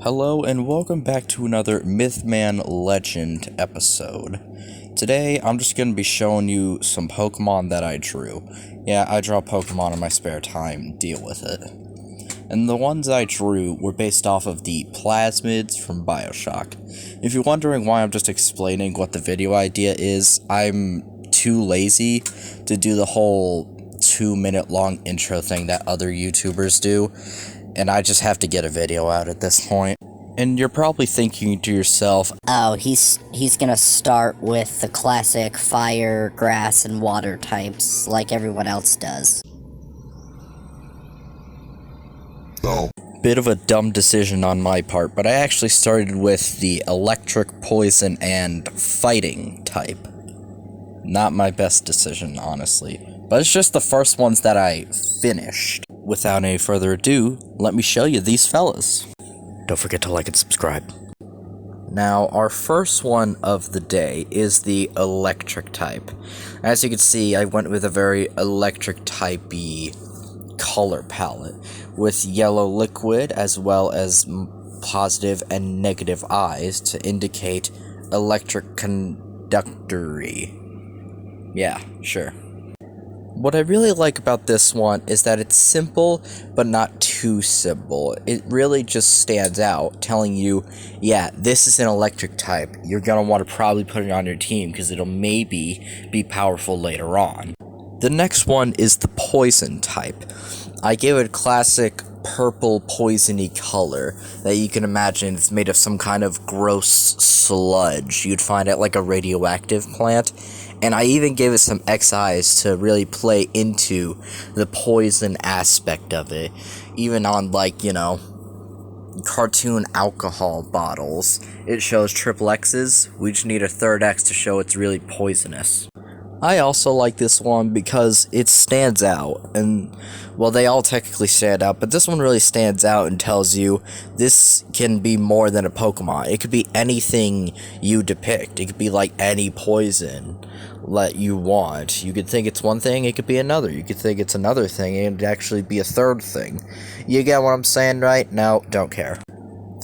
Hello and welcome back to another Mythman Legend episode. Today I'm just going to be showing you some Pokemon that I drew. Yeah, I draw Pokemon in my spare time, deal with it. And the ones I drew were based off of the plasmids from Bioshock. If you're wondering why I'm just explaining what the video idea is, I'm too lazy to do the whole 2-minute long intro thing that other YouTubers do, and I just have to get a video out at this point. And you're probably thinking to yourself, oh, he's gonna start with the classic fire, grass, and water types like everyone else does. No. Bit of a dumb decision on my part, but I actually started with the electric, poison, and fighting type. Not my best decision, honestly. But it's just the first ones that I finished. Without any further ado, let me show you these fellas. Don't forget to like and subscribe. Now, our first one of the day is the electric type. As you can see, I went with a very electric type-y color palette, with yellow liquid as well as positive and negative eyes to indicate electric conductory. Yeah, sure. What I really like about this one is that it's simple, but not too simple. It really just stands out, telling you, yeah, this is an electric type. You're gonna want to probably put it on your team, because it'll maybe be powerful later on. The next one is the poison type. I gave it a classic purple poisony color that you can imagine it's made of some kind of gross sludge you'd find at like a radioactive plant. And I even gave it some X-eyes to really play into the poison aspect of it. Even on, like, you know, cartoon alcohol bottles, it shows triple X's. We just need a third X to show it's really poisonous. I also like this one because it stands out, and, well, they all technically stand out, but this one really stands out and tells you this can be more than a Pokemon. It could be anything you depict. It could be like any poison that you want. You could think it's one thing, it could be another. You could think it's another thing, and it'd actually be a third thing. You get what I'm saying, right? No, don't care.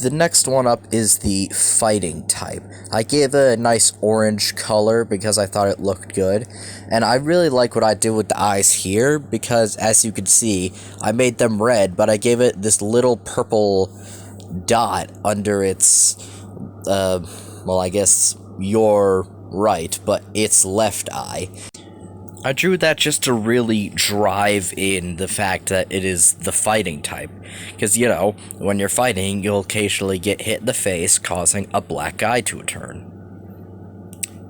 The next one up is the fighting type. I gave it a nice orange color because I thought it looked good, and I really like what I did with the eyes here, because as you can see, I made them red, but I gave it this little purple dot under its, well, I guess you're right, but its left eye. I drew that just to really drive in the fact that it is the fighting type. Because, you know, when you're fighting, you'll occasionally get hit in the face, causing a black eye to turn.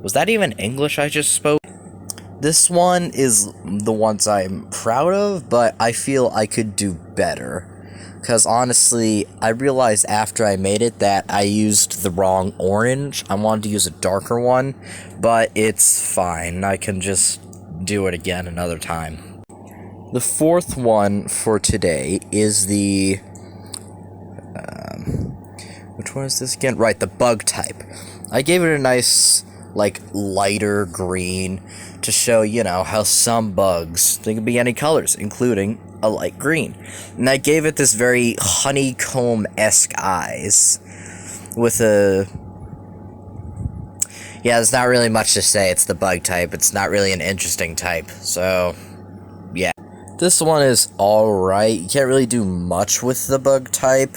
Was that even English I just spoke? This one is the ones I'm proud of, but I feel I could do better. Because honestly, I realized after I made it that I used the wrong orange. I wanted to use a darker one, but it's fine. I can just do it again another time. The fourth one for today is the which one is this again? Right, the bug type. I gave it a nice, like, lighter green to show, you know, how some bugs, they can be any colors, including a light green. And I gave it this very honeycomb-esque eyes with a... Yeah, there's not really much to say. It's the bug type. It's not really an interesting type. So, yeah. This one is alright. You can't really do much with the bug type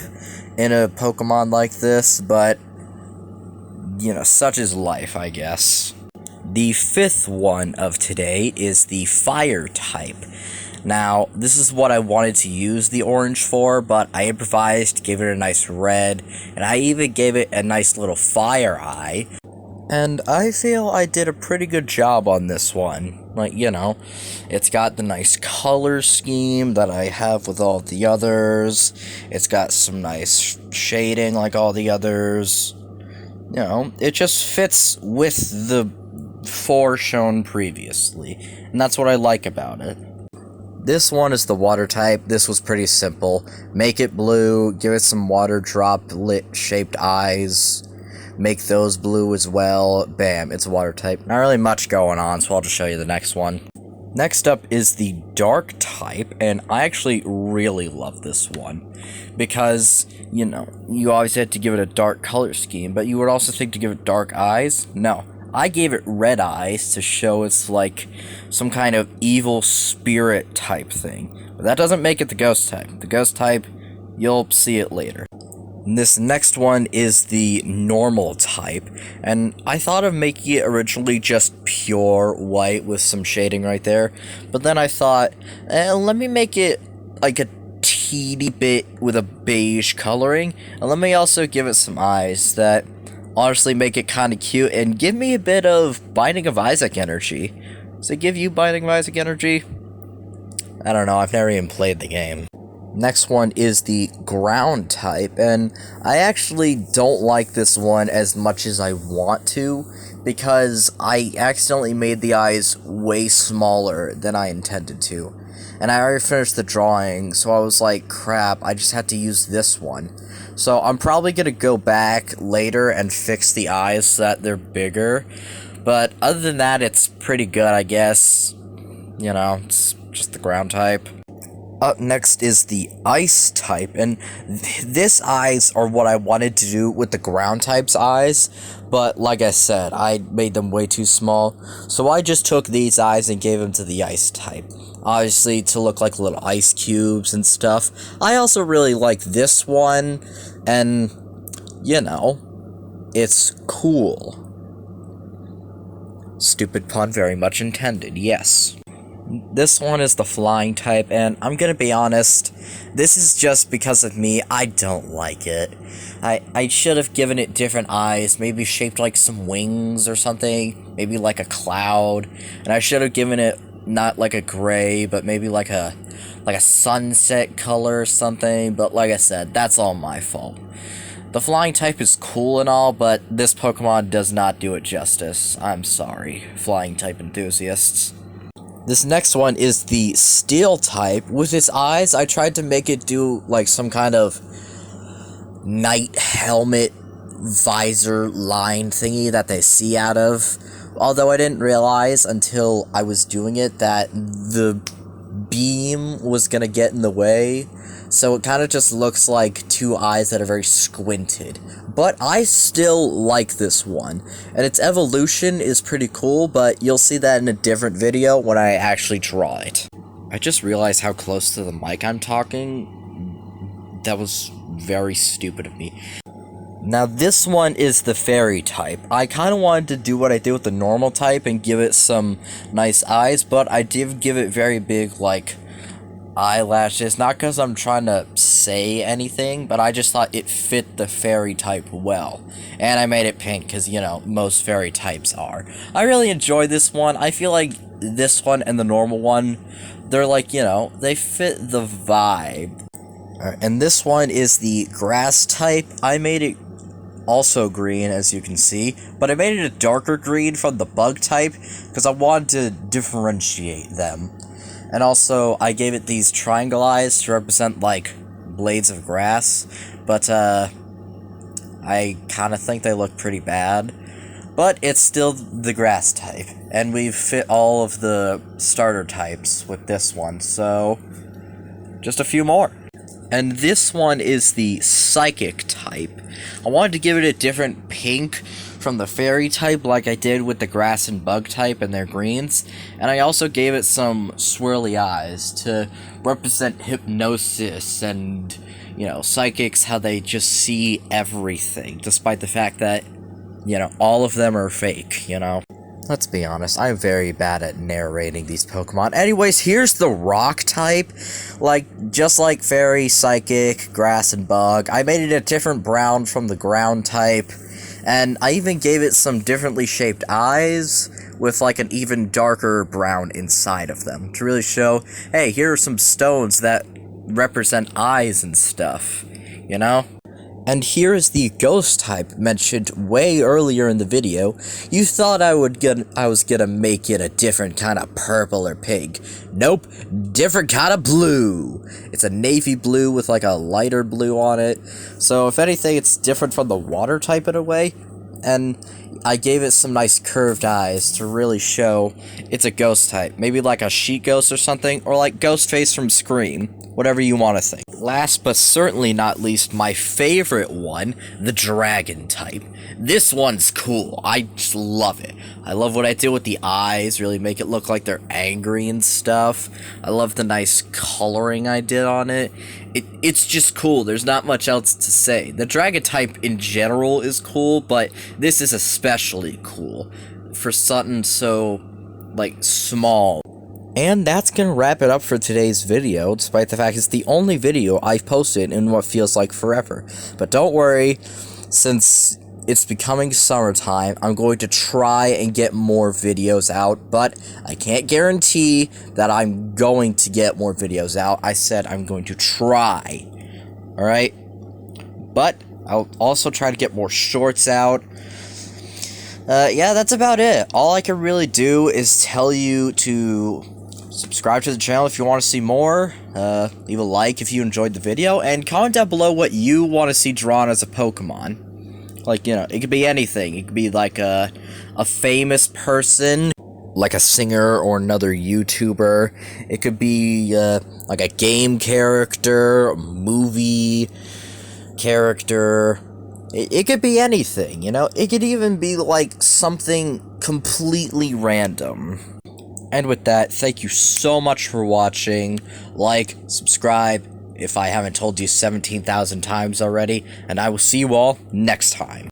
in a Pokemon like this, but, you know, such is life, I guess. The fifth one of today is the fire type. Now, this is what I wanted to use the orange for, but I improvised, gave it a nice red, and I even gave it a nice little fire eye. And I feel I did a pretty good job on this one. Like, you know, it's got the nice color scheme that I have with all the others. It's got some nice shading like all the others. You know, it just fits with the 4 shown previously. And that's what I like about it. This one is the water type. This was pretty simple. Make it blue, give it some water drop lit shaped eyes. Make those blue as well. Bam, it's a water type. Not really much going on, so I'll just show you the next one. Next up is the dark type, and I actually really love this one because, you always had to give it a dark color scheme, but you would also think to give it dark eyes. No, I gave it red eyes to show it's like some kind of evil spirit type thing. But that doesn't make it the ghost type. The ghost type, you'll see it later. This next one is the normal type, and I thought of making it originally just pure white with some shading right there, but then I thought, let me make it like a teeny bit with a beige coloring, and let me also give it some eyes that honestly make it kind of cute and give me a bit of Binding of Isaac energy. Does it give you Binding of Isaac energy? I don't know, I've never even played the game. Next one is the ground type, and I actually don't like this one as much as I want to, because I accidentally made the eyes way smaller than I intended to. And I already finished the drawing, so I was like, crap, I just had to use this one. So I'm probably gonna go back later and fix the eyes so that they're bigger. But other than that, it's pretty good, I guess. It's just the ground type. Up next is the ice type, and this eyes are what I wanted to do with the ground type's eyes, but like I said, I made them way too small, so I just took these eyes and gave them to the ice type. Obviously, to look like little ice cubes and stuff. I also really like this one, and, it's cool. Stupid pun very much intended, yes. This one is the flying type, and I'm gonna be honest, this is just because of me. I don't like it. I should have given it different eyes, maybe shaped like some wings or something, maybe like a cloud, and I should have given it not like a gray, but maybe like a sunset color or something, but like I said, that's all my fault. The flying type is cool and all, but this Pokemon does not do it justice. I'm sorry, flying type enthusiasts. This next one is the steel type. With its eyes, I tried to make it do like some kind of knight helmet visor line thingy that they see out of. Although I didn't realize until I was doing it that the beam was gonna get in the way. So it kind of just looks like two eyes that are very squinted. But I still like this one. And its evolution is pretty cool, but you'll see that in a different video when I actually draw it. I just realized how close to the mic I'm talking. That was very stupid of me. Now this one is the fairy type. I kind of wanted to do what I did with the normal type and give it some nice eyes, but I did give it very big, like, eyelashes, not because I'm trying to say anything, but I just thought it fit the fairy type well. And I made it pink because, most fairy types are. I really enjoy this one. I feel like this one and the normal one, they're like, they fit the vibe. And this one is the grass type. I made it also green, as you can see, but I made it a darker green from the bug type because I wanted to differentiate them. And also, I gave it these triangle eyes to represent, like, blades of grass, but, I kind of think they look pretty bad. But it's still the grass type, and we've fit all of the starter types with this one, so just a few more. And this one is the psychic type. I wanted to give it a different pink from the fairy type like I did with the grass and bug type and their greens, and I also gave it some swirly eyes to represent hypnosis and, psychics, how they just see everything, despite the fact that, all of them are fake, Let's be honest, I'm very bad at narrating these Pokemon. Anyways, here's the rock type. Just like fairy, psychic, grass, and bug, I made it a different brown from the ground type. And I even gave it some differently shaped eyes with like an even darker brown inside of them to really show, hey, here are some stones that represent eyes and stuff, And here is the ghost type mentioned way earlier in the video. You thought I was gonna make it a different kind of purple or pink. Nope, different kind of blue. It's a navy blue with like a lighter blue on it. So if anything, it's different from the water type in a way. And I gave it some nice curved eyes to really show it's a ghost type. Maybe like a sheet ghost or something, or like Ghostface from Scream. Whatever you want to think. Last but certainly not least, my favorite one, the dragon type. This one's cool. I just love it. I love what I did with the eyes, really make it look like they're angry and stuff. I love the nice coloring I did on it. It's just cool. There's not much else to say. The dragon type in general is cool, but this is especially cool for something so, like, small. And that's gonna wrap it up for today's video, despite the fact it's the only video I've posted in what feels like forever. But don't worry, since it's becoming summertime, I'm going to try and get more videos out, but I can't guarantee that I'm going to get more videos out. I said I'm going to try, alright? But I'll also try to get more shorts out. Yeah, that's about it. All I can really do is tell you to subscribe to the channel if you want to see more, leave a like if you enjoyed the video, and comment down below what you want to see drawn as a Pokemon. Like, you know, it could be anything. It could be like a famous person, like a singer or another YouTuber. It could be like a game character, a movie character. It could be anything, you know? It could even be like something completely random. And with that, thank you so much for watching. Like, subscribe, if I haven't told you 17,000 times already, and I will see you all next time.